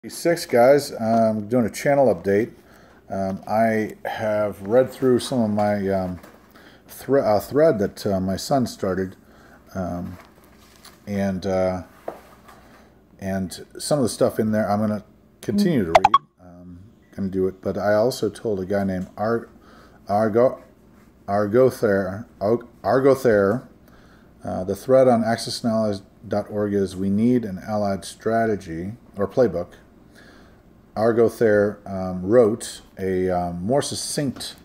Six guys, I'm doing a channel update. I have read through some of my thread that my son started, um, and uh, and some of the stuff in there I'm going to continue to read. Going to do it, but I also told a guy named Argothair. The thread on accessanallies.org is "We need an allied strategy or playbook." Argothair wrote a more succinct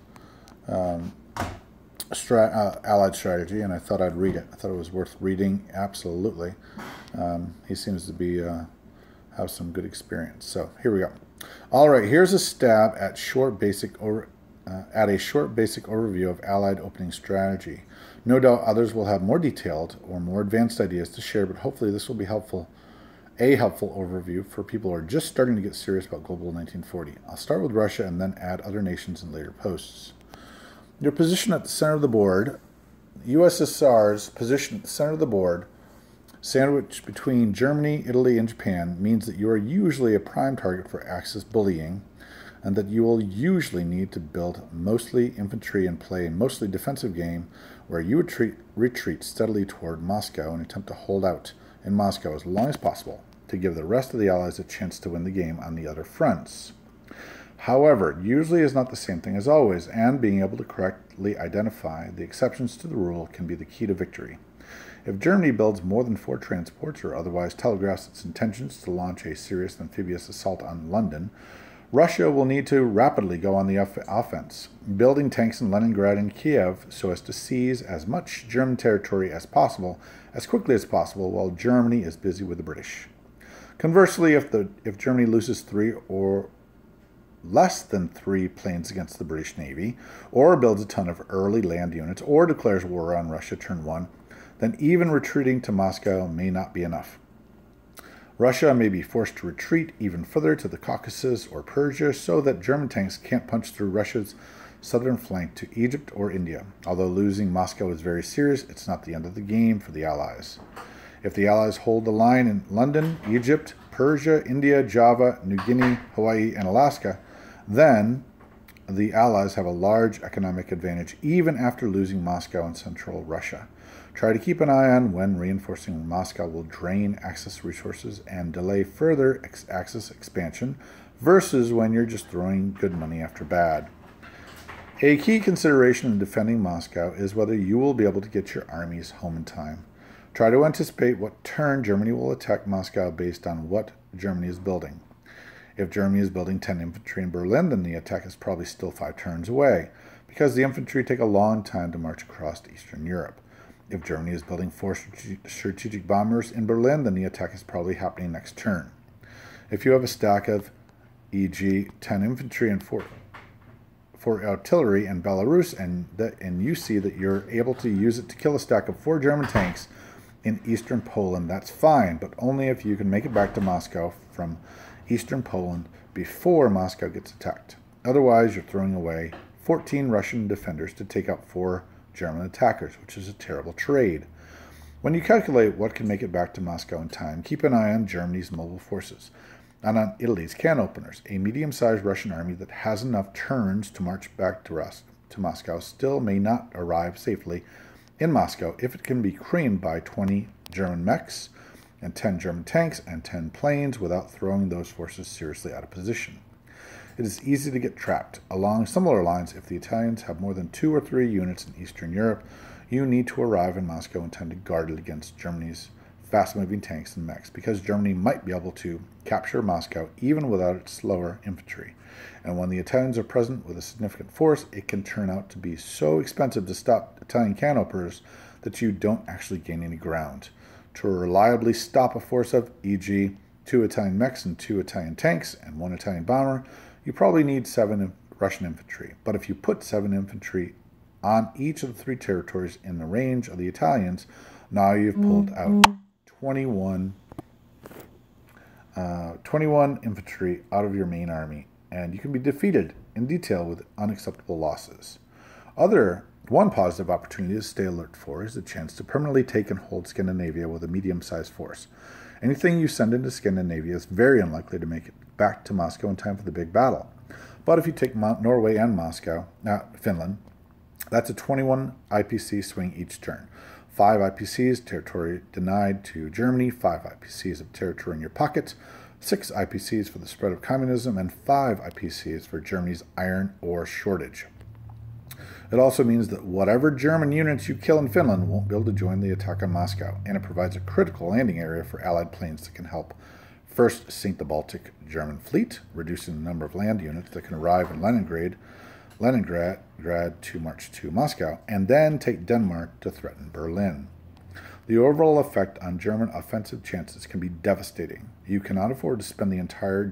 allied strategy, and I thought I'd read it. I thought it was worth reading, absolutely. He seems to be have some good experience. So here we go. All right, here's a stab at a short basic overview of allied opening strategy. No doubt others will have more detailed or more advanced ideas to share, but hopefully this will be helpful overview for people who are just starting to get serious about Global 1940. I'll start with Russia and then add other nations in later posts. Your position at the center of the board, USSR's position at the center of the board, sandwiched between Germany, Italy, and Japan, means that you are usually a prime target for Axis bullying, and that you will usually need to build mostly infantry and play a mostly defensive game where you retreat steadily toward Moscow and attempt to hold out in Moscow as long as possible to give the rest of the Allies a chance to win the game on the other fronts. However, usually is not the same thing as always, and being able to correctly identify the exceptions to the rule can be the key to victory. If Germany builds more than 4 transports or otherwise telegraphs its intentions to launch a serious amphibious assault on London, Russia will need to rapidly go on the offense, building tanks in Leningrad and Kiev so as to seize as much German territory as possible, as quickly as possible, while Germany is busy with the British. Conversely, if Germany loses 3 or less than 3 planes against the British Navy, or builds a ton of early land units, or declares war on Russia turn 1, then even retreating to Moscow may not be enough. Russia may be forced to retreat even further to the Caucasus or Persia so that German tanks can't punch through Russia's southern flank to Egypt or India. Although losing Moscow is very serious, it's not the end of the game for the Allies. If the Allies hold the line in London, Egypt, Persia, India, Java, New Guinea, Hawaii, and Alaska, then the Allies have a large economic advantage even after losing Moscow and central Russia. Try to keep an eye on when reinforcing Moscow will drain Axis resources and delay further Axis expansion versus when you're just throwing good money after bad. A key consideration in defending Moscow is whether you will be able to get your armies home in time. Try to anticipate what turn Germany will attack Moscow based on what Germany is building. If Germany is building 10 infantry in Berlin, then the attack is probably still 5 turns away, because the infantry take a long time to march across Eastern Europe. If Germany is building 4 strategic bombers in Berlin, then the attack is probably happening next turn. If you have a stack of, e.g., 10 infantry and 4 artillery in Belarus, and you see that you're able to use it to kill a stack of 4 German tanks in eastern Poland, that's fine, but only if you can make it back to Moscow from eastern Poland before Moscow gets attacked. Otherwise, you're throwing away 14 Russian defenders to take out 4 German attackers, which is a terrible trade. When you calculate what can make it back to Moscow in time, keep an eye on Germany's mobile forces and on Italy's can openers. A medium-sized Russian army that has enough turns to march back to Moscow still may not arrive safely in Moscow if it can be creamed by 20 German mechs and 10 German tanks and 10 planes without throwing those forces seriously out of position. It is easy to get trapped. Along similar lines, if the Italians have more than 2 or 3 units in Eastern Europe, you need to arrive in Moscow in time to guard it against Germany's fast-moving tanks and mechs, because Germany might be able to capture Moscow even without its slower infantry. And when the Italians are present with a significant force, it can turn out to be so expensive to stop Italian can openers that you don't actually gain any ground. To reliably stop a force of, e.g., 2 Italian mechs and 2 Italian tanks and 1 Italian bomber, you probably need 7 Russian infantry. But if you put 7 infantry on each of the 3 territories in the range of the Italians, now you've pulled out 21 infantry out of your main army, and you can be defeated in detail with unacceptable losses. One positive opportunity to stay alert for is the chance to permanently take and hold Scandinavia with a medium-sized force. Anything you send into Scandinavia is very unlikely to make it back to Moscow in time for the big battle. But if you take Norway and Finland, that's a 21 IPC swing each turn. 5 IPCs, territory denied to Germany, 5 IPCs of territory in your pocket, 6 IPCs for the spread of communism, and 5 IPCs for Germany's iron ore shortage. It also means that whatever German units you kill in Finland won't be able to join the attack on Moscow, and it provides a critical landing area for Allied planes that can help first sink the Baltic German fleet, reducing the number of land units that can arrive in Leningrad to march to Moscow, and then take Denmark to threaten Berlin. The overall effect on German offensive chances can be devastating. You cannot afford to spend the entire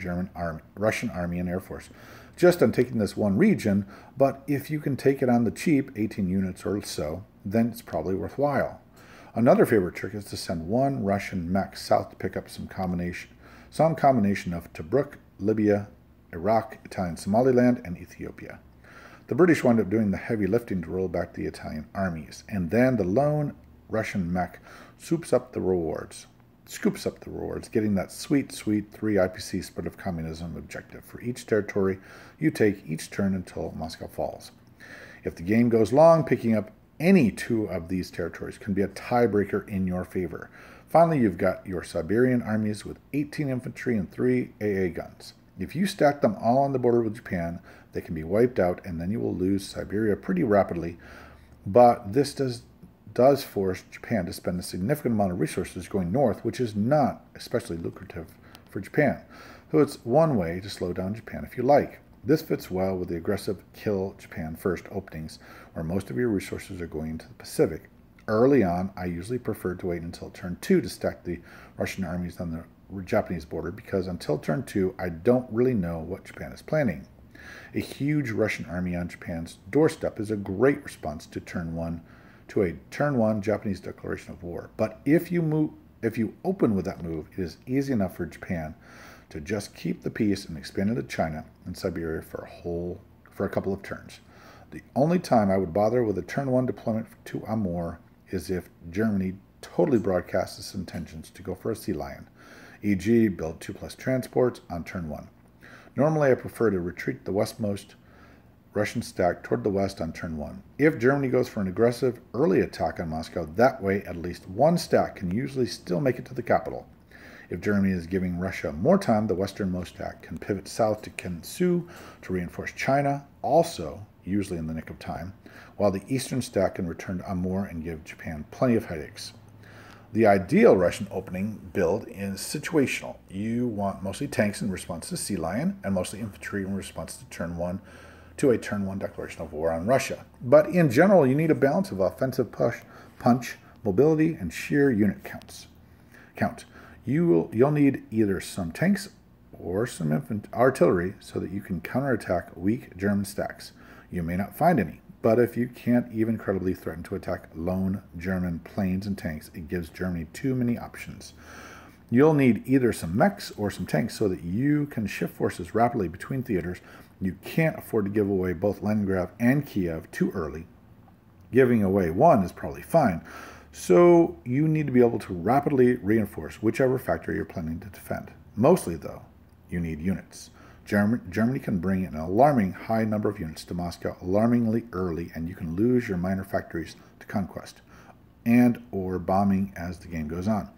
Russian army and air force just on taking this one region, but if you can take it on the cheap, 18 units or so, then it's probably worthwhile. Another favorite trick is to send one Russian mech south to pick up some combination of Tobruk, Libya, Iraq, Italian Somaliland, and Ethiopia. The British wound up doing the heavy lifting to roll back the Italian armies, and then the lone Russian mech scoops up the rewards, getting that sweet 3 IPC spread of communism objective for each territory you take each turn until Moscow falls. If the game goes long, picking up any 2 of these territories can be a tiebreaker in your favor. Finally, you've got your Siberian armies with 18 infantry and 3 AA guns. If you stack them all on the border with Japan, they can be wiped out, and then you will lose Siberia pretty rapidly. But this does force Japan to spend a significant amount of resources going north, which is not especially lucrative for Japan. So it's one way to slow down Japan if you like. This fits well with the aggressive kill Japan first openings, where most of your resources are going into the Pacific. Early on, I usually prefer to wait until turn 2 to stack the Russian armies on the Japanese border, because until turn 2, I don't really know what Japan is planning. A huge Russian army on Japan's doorstep is a great response to a turn 1 Japanese declaration of war. But if you open with that move, it is easy enough for Japan to just keep the peace and expand into China and Siberia for a couple of turns. The only time I would bother with a turn 1 deployment to Amur is if Germany totally broadcasts its intentions to go for a sea lion, e.g. build 2+ transports on turn 1. Normally I prefer to retreat the westmost Russian stack toward the west on turn 1. If Germany goes for an aggressive early attack on Moscow, that way at least one stack can usually still make it to the capital. If Germany is giving Russia more time, the westernmost stack can pivot south to Gansu to reinforce China, also usually in the nick of time, while the eastern stack can return to Amur and give Japan plenty of headaches. The ideal Russian opening build is situational. You want mostly tanks in response to Sea Lion, and mostly infantry in response to a turn 1 declaration of war on Russia. But in general, you need a balance of offensive punch, mobility, and sheer unit count. You'll need either some tanks or some artillery so that you can counterattack weak German stacks. You may not find any, but if you can't even credibly threaten to attack lone German planes and tanks, it gives Germany too many options. You'll need either some mechs or some tanks so that you can shift forces rapidly between theaters. You can't afford to give away both Leningrad and Kiev too early. Giving away one is probably fine, so you need to be able to rapidly reinforce whichever factory you're planning to defend. Mostly, though, you need units. Germany can bring an alarming high number of units to Moscow alarmingly early, and you can lose your minor factories to conquest and or bombing as the game goes on.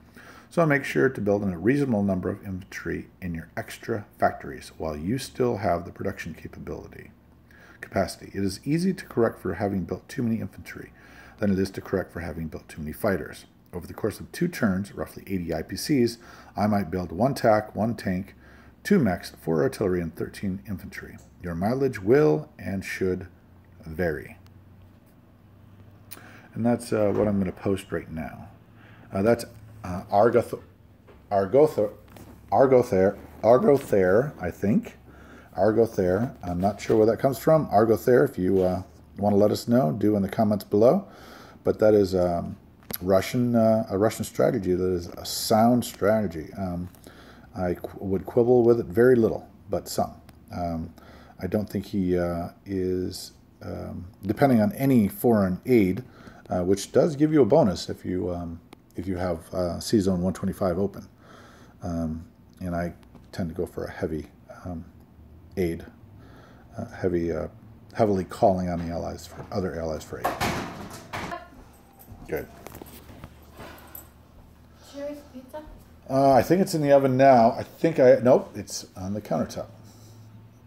So make sure to build in a reasonable number of infantry in your extra factories while you still have the production capacity. It is easy to correct for having built too many infantry than it is to correct for having built too many fighters. Over the course of 2 turns, roughly 80 IPCs, I might build 1 TAC, 1 tank, 2 mechs, 4 artillery, and 13 infantry. Your mileage will and should vary. And that's what I'm going to post right now. That's Argothair, I think. Argothair. I'm not sure where that comes from. Argothair, if you want to let us know, do in the comments below. But that is a Russian strategy that is a sound strategy. I would quibble with it very little, but some. I don't think he is, depending on any foreign aid, which does give you a bonus if you have C-Zone 125 open. And I tend to go for a heavy aid, heavily calling on the allies for other allies for aid. Good. Sherry's pizza? I think it's in the oven now. Nope, it's on the countertop.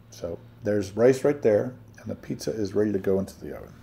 So there's rice right there, and the pizza is ready to go into the oven.